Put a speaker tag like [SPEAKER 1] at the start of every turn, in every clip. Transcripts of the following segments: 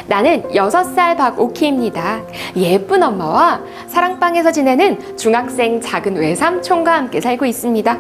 [SPEAKER 1] 나는 6살 박오키입니다. 예쁜 엄마와 사랑방에서 지내는 중학생 작은 외삼촌과 함께 살고 있습니다.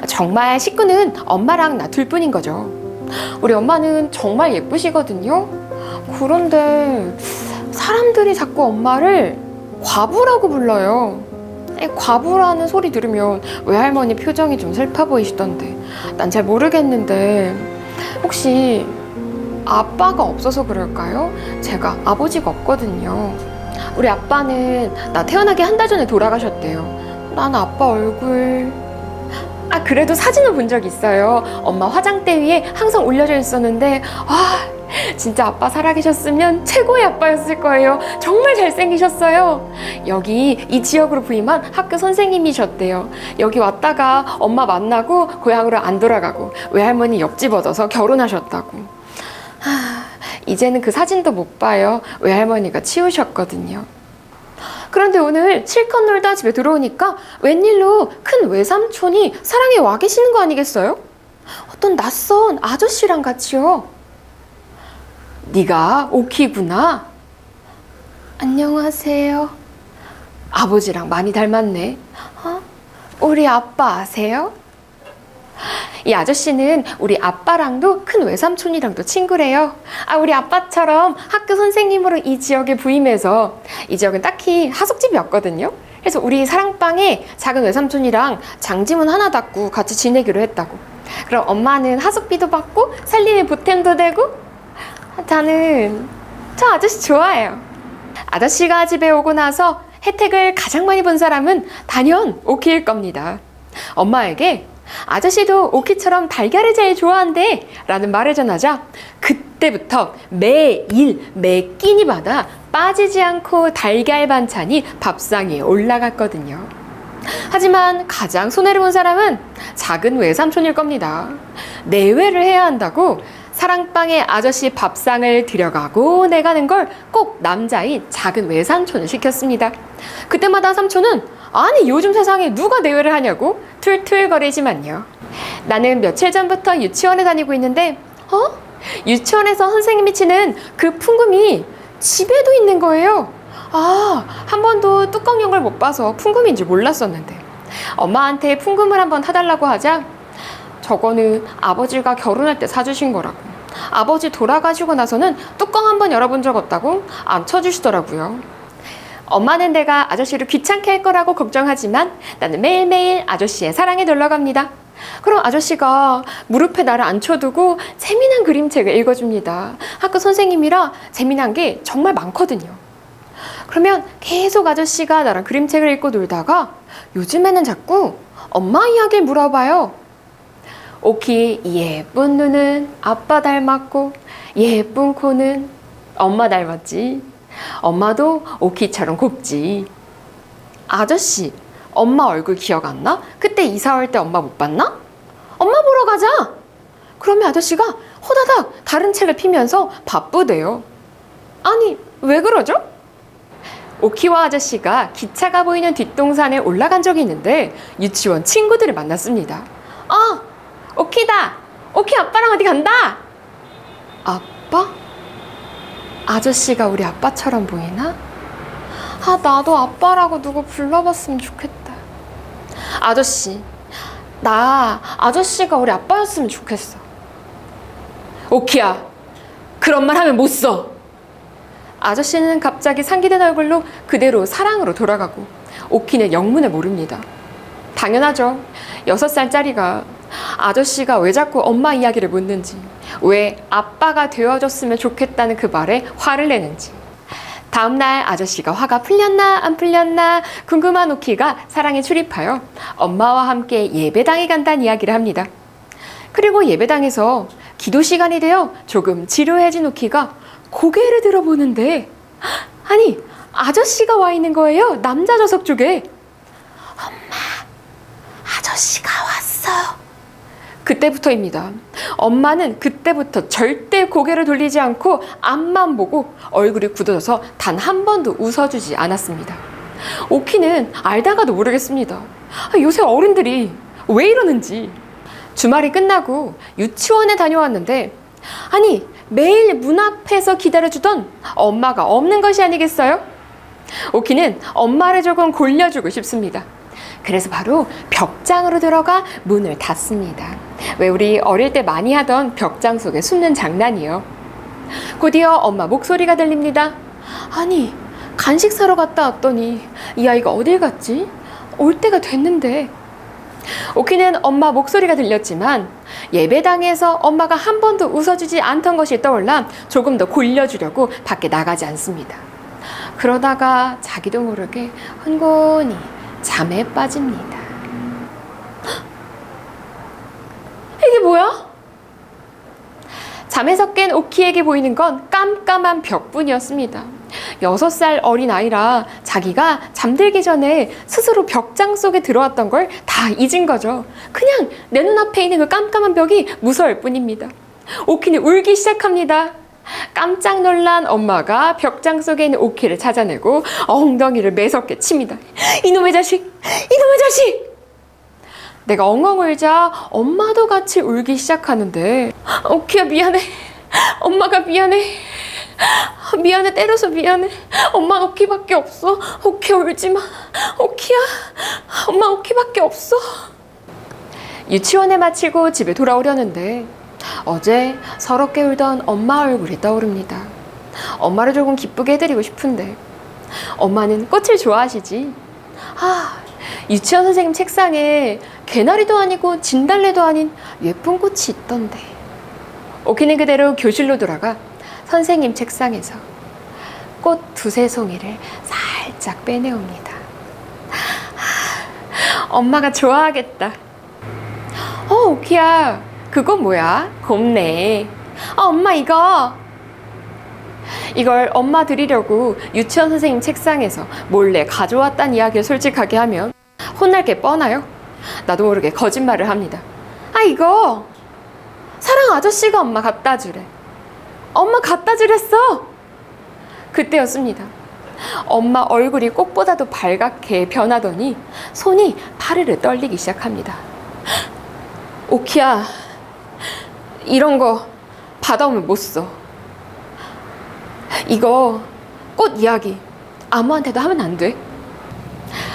[SPEAKER 1] 정말 식구는 엄마랑 나 둘뿐인 거죠. 우리 엄마는 정말 예쁘시거든요. 그런데 사람들이 자꾸 엄마를 과부라고 불러요. 과부라는 소리 들으면 외할머니 표정이 좀 슬퍼 보이시던데 난 잘 모르겠는데 혹시 아빠가 없어서 그럴까요? 제가 아버지가 없거든요. 우리 아빠는 나 태어나기 한 달 전에 돌아가셨대요. 난 아빠 얼굴... 그래도 사진을 본 적 있어요. 엄마 화장대 위에 항상 올려져 있었는데 진짜 아빠 살아계셨으면 최고의 아빠였을 거예요. 정말 잘생기셨어요. 여기 이 지역으로 부임한 학교 선생님이셨대요. 여기 왔다가 엄마 만나고 고향으로 안 돌아가고 외할머니 옆집 얻어서 결혼하셨다고. 이제는 그 사진도 못 봐요. 외할머니가 치우셨거든요. 그런데 오늘 실컷 놀다 집에 들어오니까 웬일로 큰 외삼촌이 사랑에 와 계시는 거 아니겠어요? 어떤 낯선 아저씨랑 같이요. 네가 오키구나. 안녕하세요. 아버지랑 많이 닮았네. 우리 아빠 아세요? 이 아저씨는 우리 아빠랑도 큰 외삼촌이랑도 친구래요. 우리 아빠처럼 학교 선생님으로 이 지역에 부임해서 이 지역은 딱히 하숙집이 없거든요. 그래서 우리 사랑방에 작은 외삼촌이랑 장지문 하나 닫고 같이 지내기로 했다고. 그럼 엄마는 하숙비도 받고 살림에 보탬도 되고 저는 저 아저씨 좋아해요. 아저씨가 집에 오고 나서 혜택을 가장 많이 본 사람은 단연 오키일 겁니다. 엄마에게 아저씨도 오키처럼 달걀을 제일 좋아한대 라는 말을 전하자 그때부터 매일 매 끼니마다 빠지지 않고 달걀 반찬이 밥상에 올라갔거든요. 하지만 가장 손해를 본 사람은 작은 외삼촌일 겁니다. 내외를 해야 한다고 사랑방에 아저씨 밥상을 들여가고 내가는 걸 꼭 남자인 작은 외삼촌을 시켰습니다. 그때마다 삼촌은 아니 요즘 세상에 누가 내외를 하냐고 툴툴거리지만요. 나는 며칠 전부터 유치원에 다니고 있는데 유치원에서 선생님이 치는 그 풍금이 집에도 있는 거예요. 한 번도 뚜껑 연 걸 못 봐서 풍금인 줄 몰랐었는데 엄마한테 풍금을 한번 타달라고 하자 저거는 아버지가 결혼할 때 사주신 거라고. 아버지 돌아가시고 나서는 뚜껑 한번 열어본 적 없다고 안 쳐주시더라고요. 엄마는 내가 아저씨를 귀찮게 할 거라고 걱정하지만 나는 매일매일 아저씨의 사랑에 놀러갑니다. 그럼 아저씨가 무릎에 나를 앉혀두고 재미난 그림책을 읽어줍니다. 학교 선생님이라 재미난 게 정말 많거든요. 그러면 계속 아저씨가 나랑 그림책을 읽고 놀다가 요즘에는 자꾸 엄마 이야기를 물어봐요. 오키 예쁜 눈은 아빠 닮았고 예쁜 코는 엄마 닮았지. 엄마도 오키처럼 곱지. 아저씨, 엄마 얼굴 기억 안 나? 그때 이사 올 때 엄마 못 봤나? 엄마 보러 가자. 그러면 아저씨가 호다닥 다른 책을 피면서 바쁘대요. 아니, 왜 그러죠? 오키와 아저씨가 기차가 보이는 뒷동산에 올라간 적이 있는데 유치원 친구들을 만났습니다. 오키다. 오키 아빠랑 어디 간다. 아빠? 아저씨가 우리 아빠처럼 보이나? 나도 아빠라고 누구 불러봤으면 좋겠다. 아저씨, 나 아저씨가 우리 아빠였으면 좋겠어. 오키야, 그런 말 하면 못 써. 아저씨는 갑자기 상기된 얼굴로 그대로 사랑으로 돌아가고 오키는 영문을 모릅니다. 당연하죠. 6살짜리가 아저씨가 왜 자꾸 엄마 이야기를 묻는지, 왜 아빠가 되어줬으면 좋겠다는 그 말에 화를 내는지. 다음날 아저씨가 화가 풀렸나 안 풀렸나 궁금한 오키가 사랑에 출입하여 엄마와 함께 예배당에 간다는 이야기를 합니다. 그리고 예배당에서 기도 시간이 되어 조금 지루해진 오키가 고개를 들어보는데 아니 아저씨가 와 있는 거예요. 남자 좌석 쪽에. 엄마, 아저씨가 왔어. 그때부터입니다. 엄마는 그때부터 절대 고개를 돌리지 않고 앞만 보고 얼굴이 굳어져서 단 한 번도 웃어주지 않았습니다. 오키는 알다가도 모르겠습니다. 요새 어른들이 왜 이러는지. 주말이 끝나고 유치원에 다녀왔는데 아니 매일 문 앞에서 기다려주던 엄마가 없는 것이 아니겠어요? 오키는 엄마를 조금 골려주고 싶습니다. 그래서 바로 벽장으로 들어가 문을 닫습니다. 왜 우리 어릴 때 많이 하던 벽장 속에 숨는 장난이요. 곧이어 엄마 목소리가 들립니다. 아니, 간식 사러 갔다 왔더니 이 아이가 어딜 갔지? 올 때가 됐는데. 오키는 엄마 목소리가 들렸지만 예배당에서 엄마가 한 번도 웃어주지 않던 것이 떠올라 조금 더 골려주려고 밖에 나가지 않습니다. 그러다가 자기도 모르게 흥건히 잠에 빠집니다. 이게 뭐야? 잠에서 깬 오키에게 보이는 건 깜깜한 벽뿐이었습니다. 6살 어린 아이라 자기가 잠들기 전에 스스로 벽장 속에 들어왔던 걸 다 잊은 거죠. 그냥 내 눈앞에 있는 그 깜깜한 벽이 무서울 뿐입니다. 오키는 울기 시작합니다. 깜짝 놀란 엄마가 벽장 속에 있는 오키를 찾아내고 엉덩이를 매섭게 칩니다. 이놈의 자식! 이놈의 자식! 내가 엉엉 울자 엄마도 같이 울기 시작하는데 오키야 미안해. 엄마가 미안해. 미안해. 때려서 미안해. 엄마 오키밖에 없어. 오키야 울지 마. 오키야. 엄마 오키밖에 없어. 유치원에 마치고 집에 돌아오려는데 어제 서럽게 울던 엄마 얼굴이 떠오릅니다. 엄마를 조금 기쁘게 해드리고 싶은데 엄마는 꽃을 좋아하시지? 유치원 선생님 책상에 개나리도 아니고 진달래도 아닌 예쁜 꽃이 있던데. 오키는 그대로 교실로 돌아가 선생님 책상에서 꽃 두세 송이를 살짝 빼내옵니다. 엄마가 좋아하겠다. 오키야, 그건 뭐야? 곱네. 엄마 이걸 엄마 드리려고 유치원 선생님 책상에서 몰래 가져왔단 이야기를 솔직하게 하면 혼날 게 뻔하요. 나도 모르게 거짓말을 합니다. 이거 사랑 아저씨가 엄마 갖다 주래. 엄마 갖다 주랬어. 그때였습니다. 엄마 얼굴이 꽃보다도 발갛게 변하더니 손이 파르르 떨리기 시작합니다. 오키야, 이런 거 받아오면 못 써. 이거 꽃 이야기 아무한테도 하면 안 돼.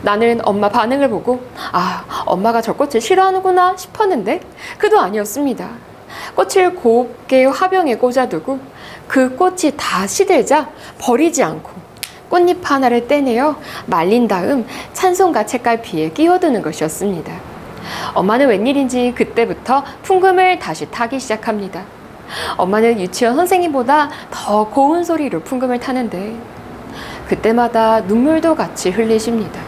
[SPEAKER 1] 나는 엄마 반응을 보고 엄마가 저 꽃을 싫어하는구나 싶었는데 그도 아니었습니다. 꽃을 곱게 화병에 꽂아두고 그 꽃이 다 시들자 버리지 않고 꽃잎 하나를 떼내어 말린 다음 찬송가 책갈피에 끼워두는 것이었습니다. 엄마는 웬일인지 그때부터 풍금을 다시 타기 시작합니다. 엄마는 유치원 선생님보다 더 고운 소리로 풍금을 타는데 그때마다 눈물도 같이 흘리십니다.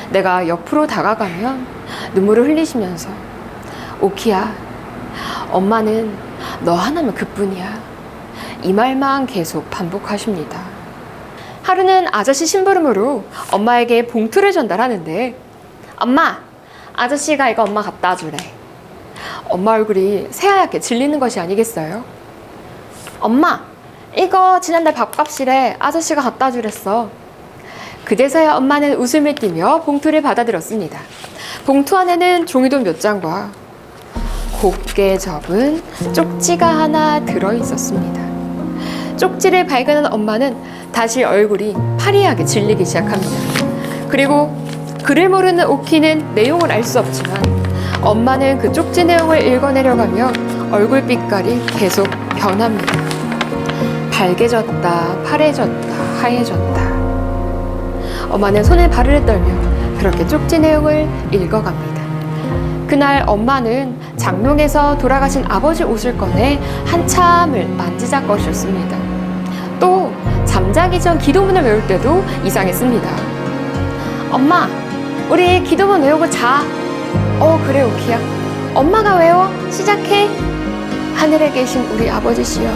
[SPEAKER 1] 내가 옆으로 다가가면 눈물을 흘리시면서 오키야, 엄마는 너 하나면 그뿐이야. 이 말만 계속 반복하십니다. 하루는 아저씨 심부름으로 엄마에게 봉투를 전달하는데 엄마, 아저씨가 이거 엄마 갖다 주래. 엄마 얼굴이 새하얗게 질리는 것이 아니겠어요? 엄마, 이거 지난달 밥값이래. 아저씨가 갖다 주랬어. 그제서야 엄마는 웃음을 띠며 봉투를 받아들었습니다. 봉투 안에는 종이돈 몇 장과 곱게 접은 쪽지가 하나 들어있었습니다. 쪽지를 발견한 엄마는 다시 얼굴이 파리하게 질리기 시작합니다. 그리고 글을 모르는 오키는 내용을 알 수 없지만 엄마는 그 쪽지 내용을 읽어내려가며 얼굴 빛깔이 계속 변합니다. 밝게졌다, 파래졌다, 하얘졌다. 엄마는 손을 바르르 떨며 그렇게 쪽지 내용을 읽어갑니다. 그날 엄마는 장롱에서 돌아가신 아버지 옷을 꺼내 한참을 만지작거리셨습니다. 또 잠자기 전 기도문을 외울 때도 이상했습니다. 엄마, 우리 기도문 외우고 자. 그래 오키야. 엄마가 외워. 시작해. 하늘에 계신 우리 아버지시여,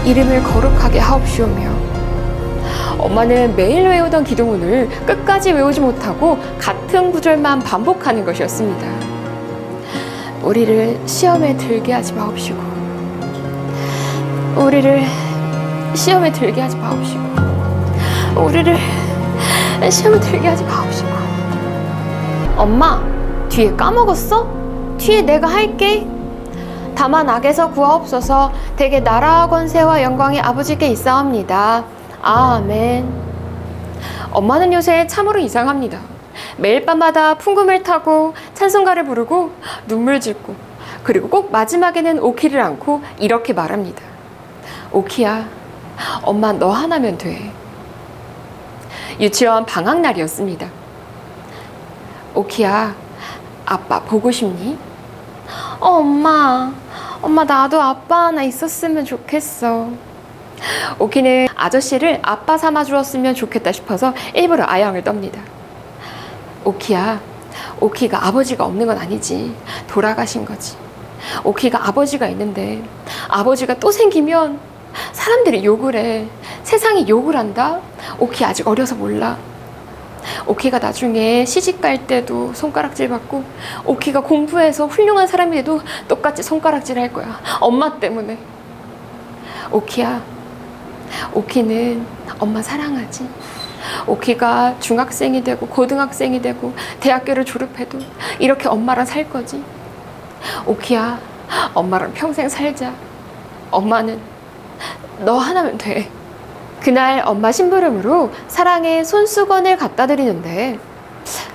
[SPEAKER 1] 이름을 거룩하게 하옵시오며. 엄마는 매일 외우던 기도문을 끝까지 외우지 못하고 같은 구절만 반복하는 것이었습니다. 우리를 시험에 들게 하지 마옵시고, 우리를 시험에 들게 하지 마옵시고, 우리를 시험에 들게 하지 마옵시고. 엄마, 뒤에 까먹었어? 뒤에 내가 할게. 다만 악에서 구하옵소서. 대개 나라와 권세와 영광이 아버지께 있사옵니다. 아멘. 엄마는 요새 참으로 이상합니다. 매일 밤마다 풍금을 타고 찬송가를 부르고 눈물 짓고, 그리고 꼭 마지막에는 오키를 안고 이렇게 말합니다. 오키야, 엄마 너 하나면 돼. 유치원 방학날이었습니다. 오키야, 아빠 보고 싶니? 엄마 나도 아빠 하나 있었으면 좋겠어. 오키는 아저씨를 아빠 삼아 주었으면 좋겠다 싶어서 일부러 아양을 떱니다. 오키야, 오키가 아버지가 없는 건 아니지. 돌아가신 거지. 오키가 아버지가 있는데 아버지가 또 생기면 사람들이 욕을 해. 세상이 욕을 한다. 오키 아직 어려서 몰라. 오키가 나중에 시집 갈 때도 손가락질 받고, 오키가 공부해서 훌륭한 사람이 돼도 똑같이 손가락질 할 거야. 엄마 때문에. 오키야, 오키는 엄마 사랑하지. 오키가 중학생이 되고 고등학생이 되고 대학교를 졸업해도 이렇게 엄마랑 살 거지. 오키야, 엄마랑 평생 살자. 엄마는 너 하나면 돼. 그날 엄마 심부름으로 사랑의 손수건을 갖다 드리는데,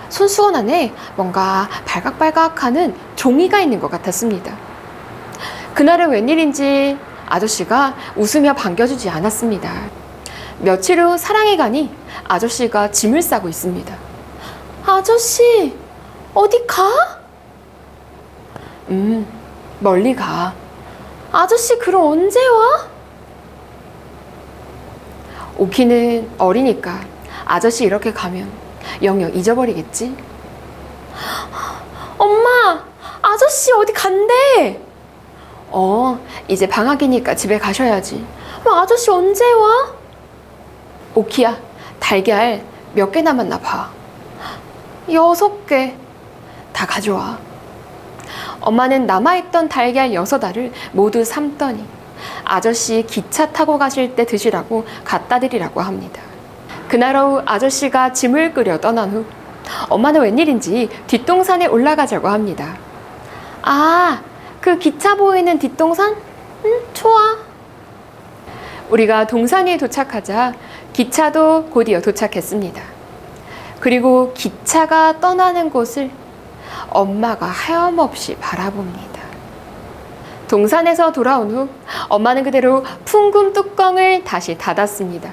[SPEAKER 1] 손수건 안에 뭔가 발각발각하는 종이가 있는 것 같았습니다. 그날은 웬일인지 아저씨가 웃으며 반겨주지 않았습니다. 며칠 후 사랑이 가니 아저씨가 짐을 싸고 있습니다. 아저씨, 어디 가? 멀리 가. 아저씨 그럼 언제 와? 오키는 어리니까 아저씨 이렇게 가면 영영 잊어버리겠지? 엄마, 아저씨 어디 간대? 이제 방학이니까 집에 가셔야지. 아저씨 언제 와? 오키야, 달걀 몇 개 남았나 봐. 6개. 다 가져와. 엄마는 남아있던 달걀 6알을 모두 삶더니 아저씨 기차 타고 가실 때 드시라고 갖다 드리라고 합니다. 그날 오후 아저씨가 짐을 끄려 떠난 후 엄마는 웬일인지 뒷동산에 올라가자고 합니다. 아, 그 기차 보이는 뒷동산? 좋아. 우리가 동산에 도착하자 기차도 곧이어 도착했습니다. 그리고 기차가 떠나는 곳을 엄마가 하염없이 바라봅니다. 동산에서 돌아온 후 엄마는 그대로 풍금 뚜껑을 다시 닫았습니다.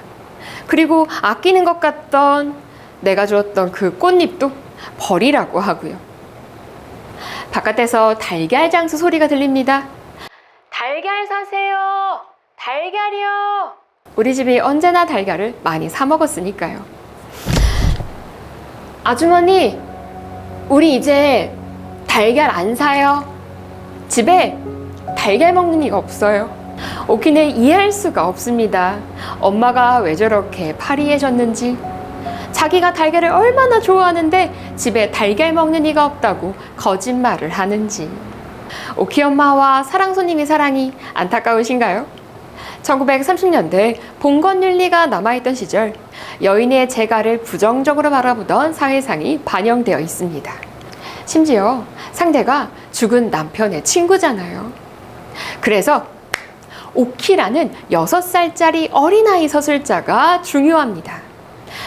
[SPEAKER 1] 그리고 아끼는 것 같던 내가 주었던 그 꽃잎도 버리라고 하고요. 바깥에서 달걀 장수 소리가 들립니다. 달걀 사세요. 달걀이요. 우리 집이 언제나 달걀을 많이 사 먹었으니까요. 아주머니, 우리 이제 달걀 안 사요. 집에 달걀 먹는 이가 없어요. 오키는 이해할 수가 없습니다. 엄마가 왜 저렇게 파리해졌는지, 자기가 달걀을 얼마나 좋아하는데 집에 달걀 먹는 이가 없다고 거짓말을 하는지. 오키 엄마와 사랑 손님의 사랑이 안타까우신가요? 1930년대 봉건윤리가 남아있던 시절 여인의 재가를 부정적으로 바라보던 사회상이 반영되어 있습니다. 심지어 상대가 죽은 남편의 친구잖아요. 그래서 오키라는 6살짜리 어린아이 서술자가 중요합니다.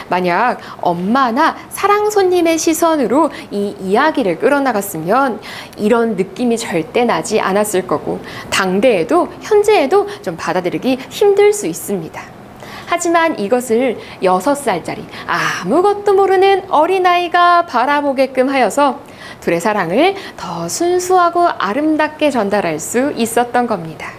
[SPEAKER 1] 만약 엄마나 사랑 손님의 시선으로 이 이야기를 끌어나갔으면 이런 느낌이 절대 나지 않았을 거고, 당대에도 현재에도 좀 받아들이기 힘들 수 있습니다. 하지만 이것을 6살짜리 아무것도 모르는 어린아이가 바라보게끔 하여서 둘의 사랑을 더 순수하고 아름답게 전달할 수 있었던 겁니다.